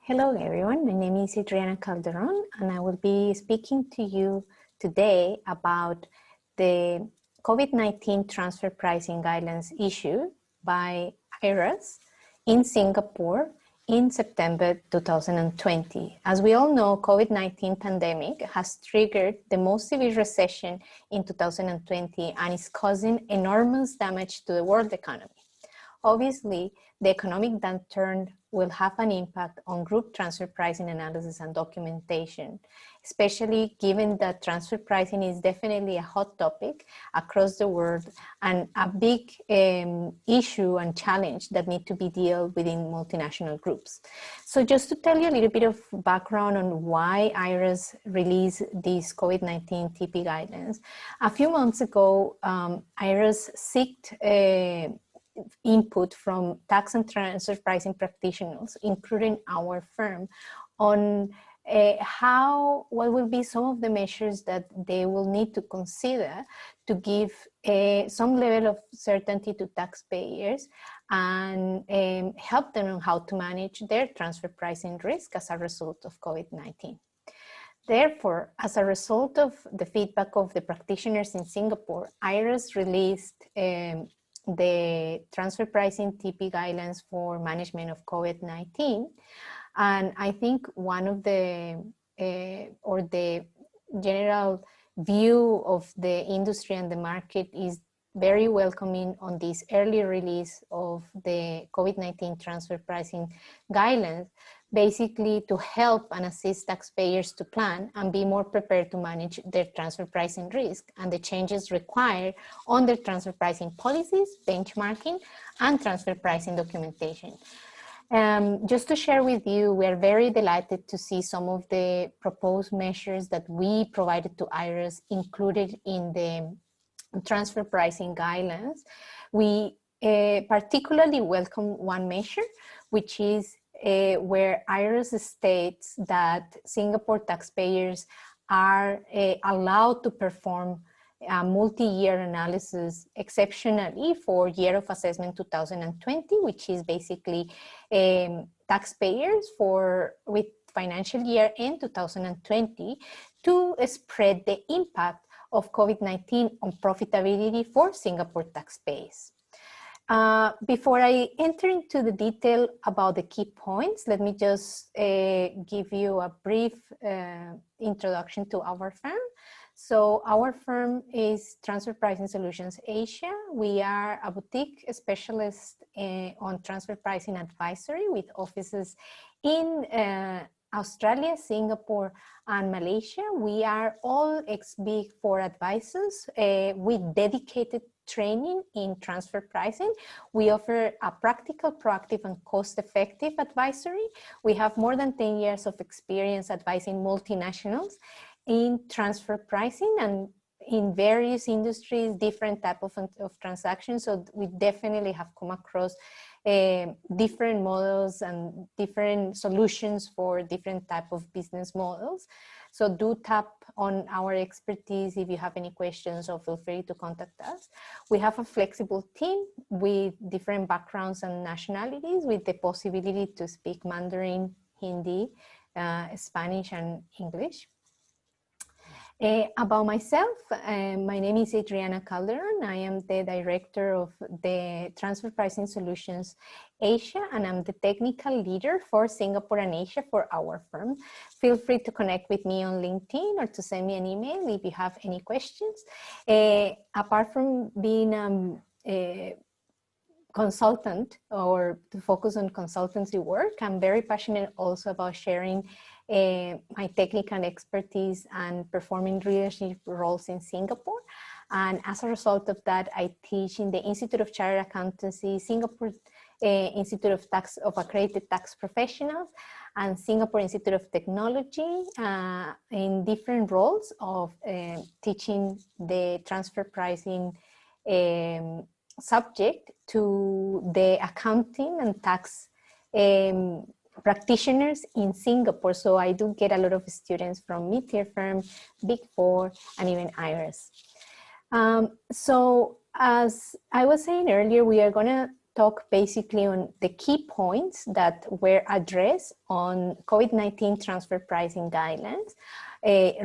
Hello everyone, my name is Adriana Calderon and I will be speaking to you today about the COVID-19 transfer pricing guidelines issued by IRAS in Singapore in September 2020. As we all know, COVID-19 pandemic has triggered the most severe recession in 2020 and is causing enormous damage to the world economy. Obviously, the economic downturn will have an impact on group transfer pricing analysis and documentation, especially given that transfer pricing is definitely a hot topic across the world and a big issue and challenge that need to be dealt within multinational groups. So just to tell you a little bit of background on why IRAS released these COVID-19 TP guidelines, a few months ago, IRAS sought input from tax and transfer pricing practitioners, including our firm, on what will be some of the measures that they will need to consider to give some level of certainty to taxpayers and help them on how to manage their transfer pricing risk as a result of COVID-19. Therefore, as a result of the feedback of the practitioners in Singapore, IRAS released the transfer pricing TP guidelines for management of COVID-19. And I think one of the general view of the industry and the market is very welcoming on this early release of the COVID-19 transfer pricing guidelines, basically to help and assist taxpayers to plan and be more prepared to manage their transfer pricing risk and the changes required on their transfer pricing policies, benchmarking, and transfer pricing documentation. Just to share with you, we are very delighted to see some of the proposed measures that we provided to IRAS included in the transfer pricing guidelines. We particularly welcome one measure, which is where IRAS states that Singapore taxpayers are allowed to perform a multi-year analysis exceptionally for year of assessment 2020, which is basically taxpayers with financial year end 2020 to spread the impact of COVID-19 on profitability for Singapore taxpayers. Before I enter into the detail about the key points, let me just give you a brief introduction to our firm. So our firm is Transfer Pricing Solutions Asia. We are a boutique specialist on transfer pricing advisory with offices in Australia, Singapore, and Malaysia. We are all ex-Big Four advisors with dedicated training in transfer pricing. We offer a practical, proactive, and cost-effective advisory. We have more than 10 years of experience advising multinationals in transfer pricing and in various industries, different type of transactions. So we definitely have come across different models and different solutions for different type of business models. So do tap on our expertise if you have any questions, or feel free to contact us. We have a flexible team with different backgrounds and nationalities with the possibility to speak Mandarin, Hindi, Spanish, and English. About myself, my name is Adriana Calderon. I am the director of the Transfer Pricing Solutions Asia, and I'm the technical leader for Singapore and Asia for our firm. Feel free to connect with me on LinkedIn or to send me an email if you have any questions. Apart from being a consultant or to focus on consultancy work, I'm very passionate also about sharing my technical expertise and performing leadership roles in Singapore. And as a result of that, I teach in the Institute of Chartered Accountancy, Singapore Institute of Accredited Tax Professionals, and Singapore Institute of Technology in different roles of teaching the transfer pricing subject to the accounting and tax practitioners in Singapore. So I do get a lot of students from mid-tier firms, Big Four, and even IRAS. So as I was saying earlier, we are going to talk basically on the key points that were addressed on COVID-19 transfer pricing guidelines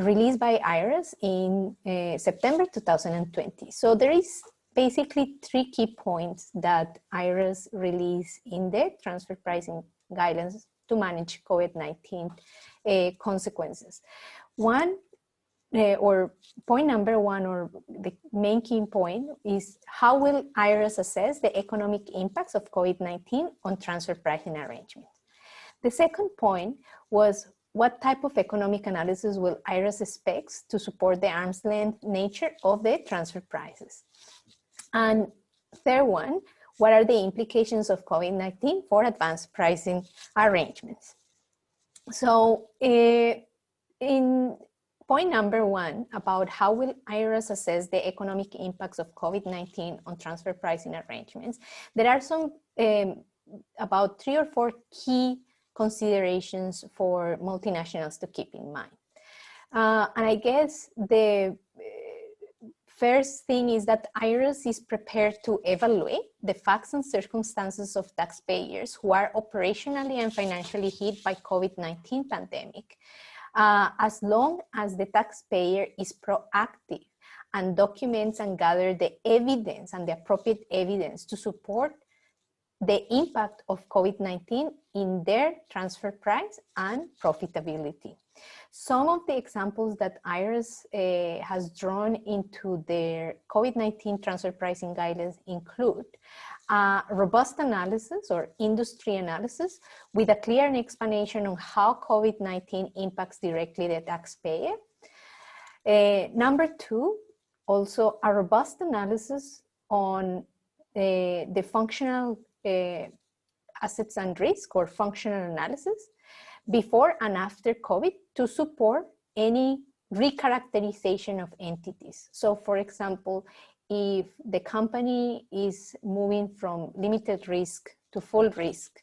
released by IRAS in September 2020. So there is basically three key points that IRAS released in the transfer pricing guidelines to manage COVID-19 consequences. One, or point number one, or the main key point, is how will IRAS assess the economic impacts of COVID-19 on transfer pricing arrangements? The second point was what type of economic analysis will IRAS expect to support the arm's length nature of the transfer prices? And third one, what are the implications of COVID-19 for advanced pricing arrangements? So in point number one, about how will IRAS assess the economic impacts of COVID-19 on transfer pricing arrangements, there are some about 3 or 4 key considerations for multinationals to keep in mind. And I guess the first thing is that IRAS is prepared to evaluate the facts and circumstances of taxpayers who are operationally and financially hit by COVID-19 pandemic, as long as the taxpayer is proactive and documents and gather the evidence and the appropriate evidence to support the impact of COVID-19 in their transfer price and profitability. Some of the examples that IRAS has drawn into their COVID-19 transfer pricing guidelines include robust analysis or industry analysis with a clear explanation on how COVID-19 impacts directly the taxpayer. Number 2, also a robust analysis on the functional assets and risk, or functional analysis, before and after COVID to support any recharacterization of entities. So for example, if the company is moving from limited risk to full risk,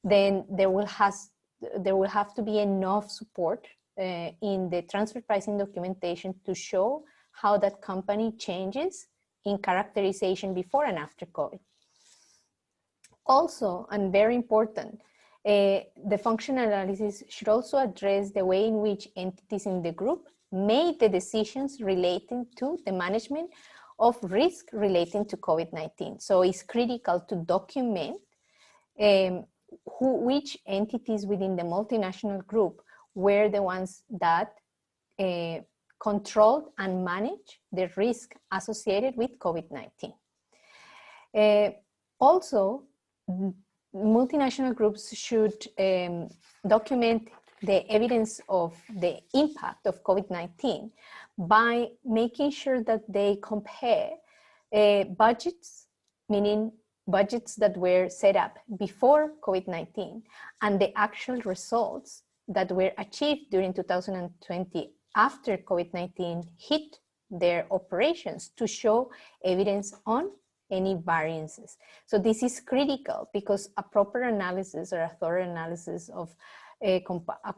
then there will have to be enough support in the transfer pricing documentation to show how that company changes in characterization before and after COVID. Also, and very important, the functional analysis should also address the way in which entities in the group made the decisions relating to the management of risk relating to COVID-19. So it's critical to document which entities within the multinational group were the ones that controlled and managed the risk associated with COVID-19. Also, multinational groups should document the evidence of the impact of COVID-19 by making sure that they compare budgets, meaning budgets that were set up before COVID-19, and the actual results that were achieved during 2020 after COVID-19 hit their operations, to show evidence on any variances. So this is critical because a proper analysis or a thorough analysis of a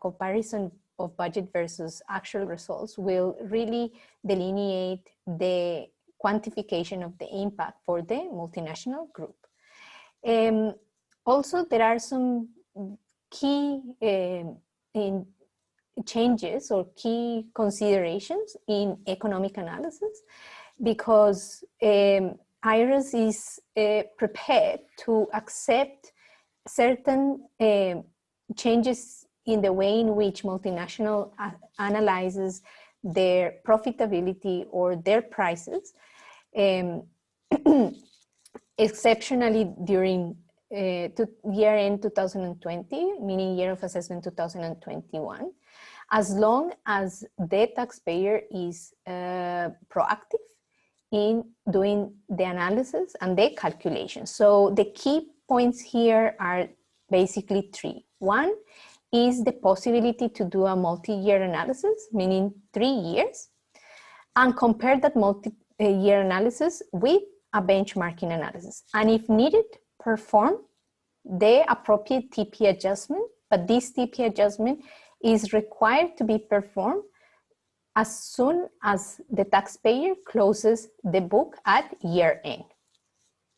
comparison of budget versus actual results will really delineate the quantification of the impact for the multinational group. Also, there are some key changes or key considerations in economic analysis, because IRAS is prepared to accept certain changes in the way in which multinational analyzes their profitability or their prices, exceptionally during year-end 2020, meaning year of assessment 2021, as long as the taxpayer is proactive in doing the analysis and the calculation. So the key points here are basically 3. One is the possibility to do a multi-year analysis, meaning 3 years, and compare that multi-year analysis with a benchmarking analysis. And if needed, perform the appropriate TP adjustment, but this TP adjustment is required to be performed as soon as the taxpayer closes the book at year end.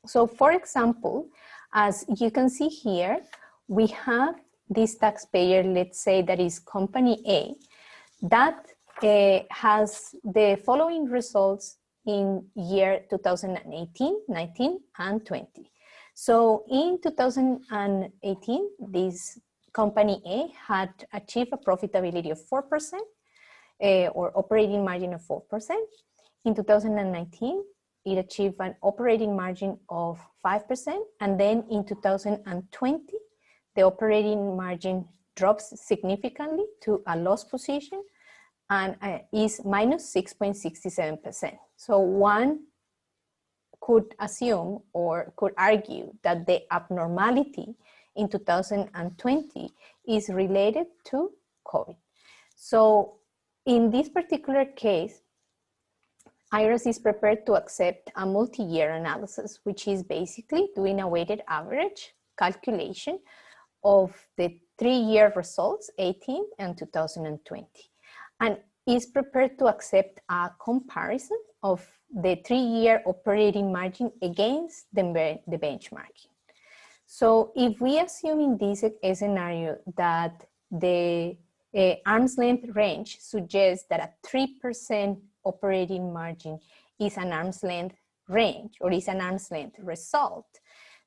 So for example, As you can see here, we have this taxpayer, let's say that is company A, that has the following results in year 2018, 19, and 20. So in 2018, this company A had achieved a profitability of 4%, or operating margin of 4%. In 2019, it achieved an operating margin of 5%. And then in 2020, the operating margin drops significantly to a loss position and is minus 6.67%. So one could assume or could argue that the abnormality in 2020 is related to COVID. So in this particular case, IRAS is prepared to accept a multi-year analysis, which is basically doing a weighted average calculation of the 3-year results, 18 and 2020, and is prepared to accept a comparison of the 3-year operating margin against the benchmarking. So if we assume in this scenario that the arm's length range suggests that a 3% operating margin is an arm's length range or is an arm's length result,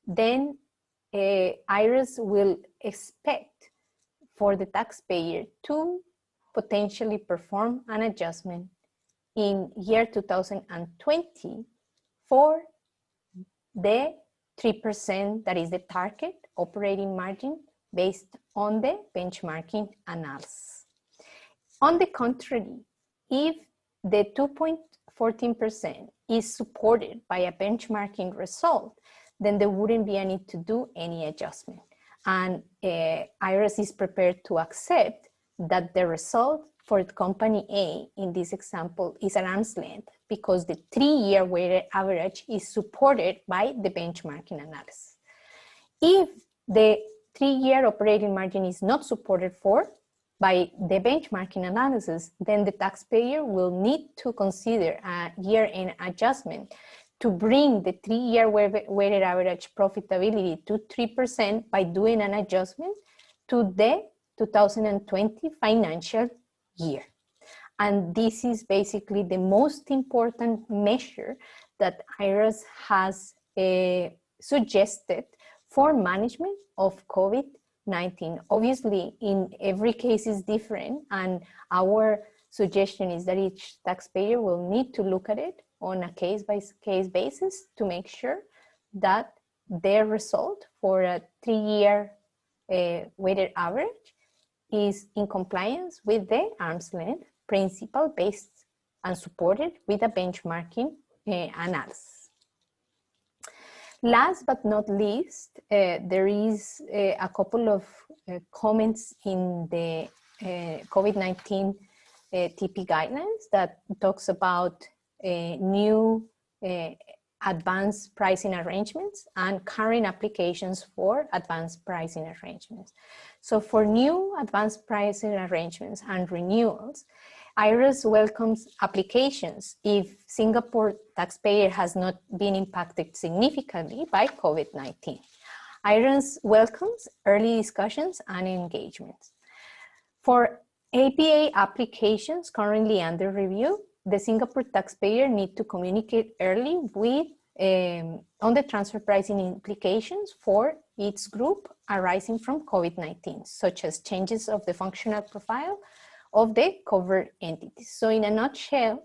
then IRAS will expect for the taxpayer to potentially perform an adjustment in year 2020 for the 3% that is the target operating margin based on the benchmarking analysis. On the contrary, if the 2.14% is supported by a benchmarking result, then there wouldn't be a need to do any adjustment. And IRAS is prepared to accept that the result for company A in this example is an arm's length because the 3-year weighted average is supported by the benchmarking analysis. If the 3-year operating margin is not supported by the benchmarking analysis, then the taxpayer will need to consider a year-end adjustment to bring the 3-year weighted average profitability to 3% by doing an adjustment to the 2020 financial year. And this is basically the most important measure that IRAS has suggested for management of COVID-19. Obviously, in every case is different, and our suggestion is that each taxpayer will need to look at it on a case-by-case basis to make sure that their result for a 3-year weighted average is in compliance with the arm's length principle based and supported with a benchmarking analysis. Last but not least, there is a couple of comments in the COVID-19 TP guidelines that talks about new advanced pricing arrangements and current applications for advanced pricing arrangements. So for new advanced pricing arrangements and renewals, IRAS welcomes applications if Singapore taxpayer has not been impacted significantly by COVID-19. IRAS welcomes early discussions and engagements. For APA applications currently under review, the Singapore taxpayer need to communicate early with on the transfer pricing implications for its group arising from COVID-19, such as changes of the functional profile of the covered entities. So in a nutshell,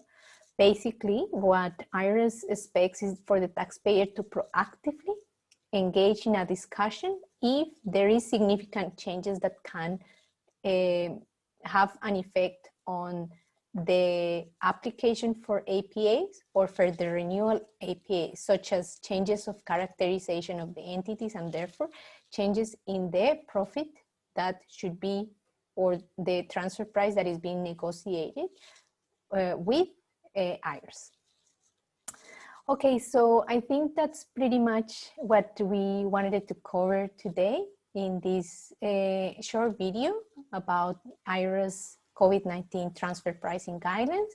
basically what IRAS expects is for the taxpayer to proactively engage in a discussion if there is significant changes that can have an effect on the application for APAs or for the renewal APAs, such as changes of characterization of the entities and therefore changes in the profit that should be or the transfer price that is being negotiated with IRAS. Okay, so I think that's pretty much what we wanted to cover today in this short video about IRAS COVID-19 transfer pricing guidelines.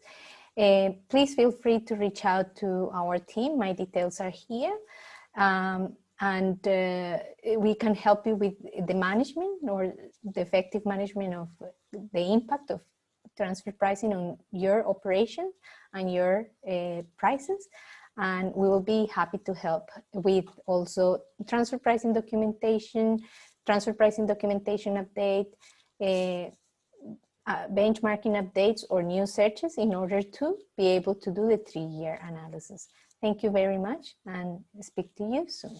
Please feel free to reach out to our team. My details are here. and we can help you with the management or the effective management of the impact of transfer pricing on your operation and your prices. And we will be happy to help with also transfer pricing documentation update, benchmarking updates or new searches in order to be able to do the 3-year analysis. Thank you very much and speak to you soon.